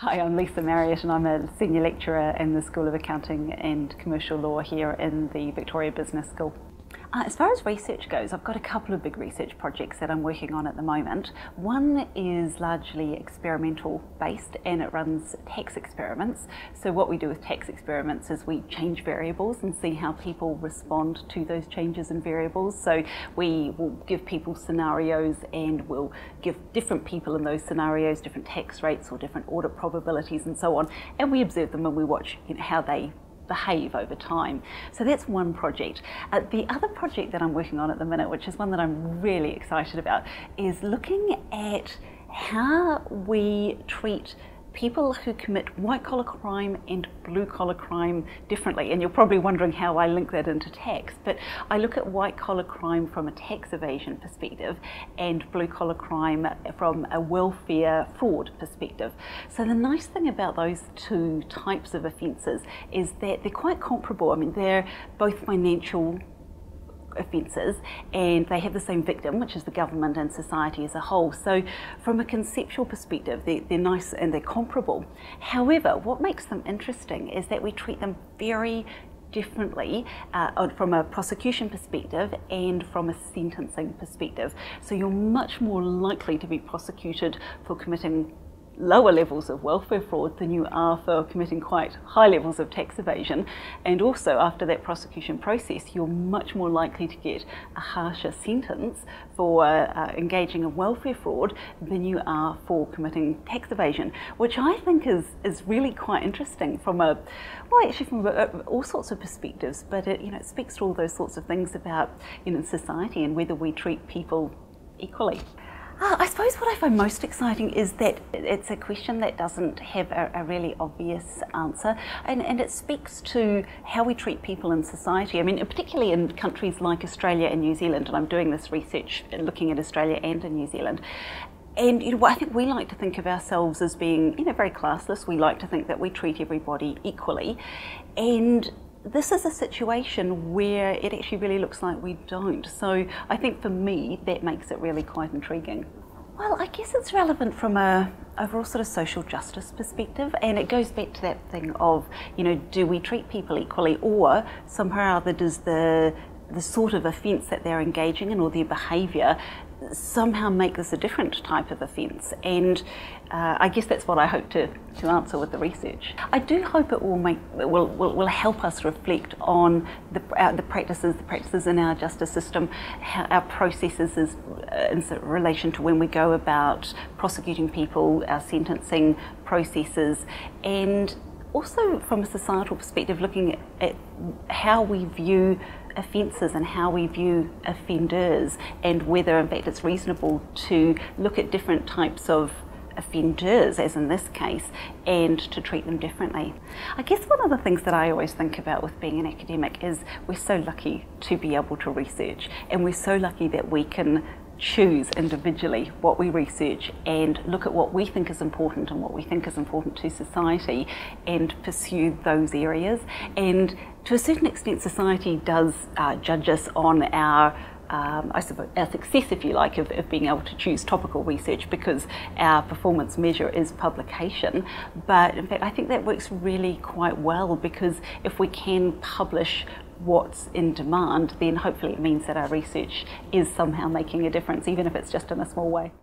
Hi, I'm Lisa Marriott and I'm a Senior Lecturer in the School of Accounting and Commercial Law here in the Victoria Business School. As far as research goes, I've got a couple of big research projects that I'm working on at the moment. One is largely experimental based and it runs tax experiments. So what we do with tax experiments is we change variables and see how people respond to those changes in variables. So we will give people scenarios and we'll give different people in those scenarios different tax rates or different audit probabilities and so on. And we observe them and we watch how they behave over time. So that's one project. The other project that I'm working on at the minute, which is one that I'm really excited about, is looking at how we treat people who commit white-collar crime and blue-collar crime differently. And you're probably wondering how I link that into tax, but I look at white-collar crime from a tax evasion perspective and blue-collar crime from a welfare fraud perspective. So the nice thing about those two types of offences is that they're quite comparable. I mean, they're both financial offences and they have the same victim, which is the government and society as a whole. So from a conceptual perspective, they're nice and they're comparable. However, what makes them interesting is that we treat them very differently from a prosecution perspective and from a sentencing perspective. So you're much more likely to be prosecuted for committing lower levels of welfare fraud than you are for committing quite high levels of tax evasion. And also after that prosecution process, you're much more likely to get a harsher sentence for engaging in welfare fraud than you are for committing tax evasion, which I think is really quite interesting from all sorts of perspectives, but it speaks to all those sorts of things about society and whether we treat people equally. I suppose what I find most exciting is that it's a question that doesn't have a really obvious answer, and it speaks to how we treat people in society. I mean, particularly in countries like Australia and New Zealand, and I'm doing this research looking at Australia and in New Zealand. And I think we like to think of ourselves as being very classless. We like to think that we treat everybody equally, and this is a situation where it actually really looks like we don't. So I think for me, that makes it really quite intriguing. Well, I guess it's relevant from a overall sort of social justice perspective, and it goes back to that thing of, do we treat people equally, or somehow or other does the sort of offence that they're engaging in or their behaviour somehow make this a different type of offence? And I guess that's what I hope to answer with the research. I do hope it will help us reflect on the practices in our justice system, how our processes in relation to when we go about prosecuting people, our sentencing processes, and also from a societal perspective, looking at how we view offences and how we view offenders, and whether in fact it's reasonable to look at different types of offenders, as in this case, and to treat them differently. I guess one of the things that I always think about with being an academic is we're so lucky to be able to research, and we're so lucky that we can choose individually what we research and look at what we think is important and what we think is important to society and pursue those areas. And to a certain extent, society does judge us on our I suppose our success, if you like, of being able to choose topical research, because our performance measure is publication. But in fact, I think that works really quite well, because if we can publish what's in demand, then hopefully it means that our research is somehow making a difference, even if it's just in a small way.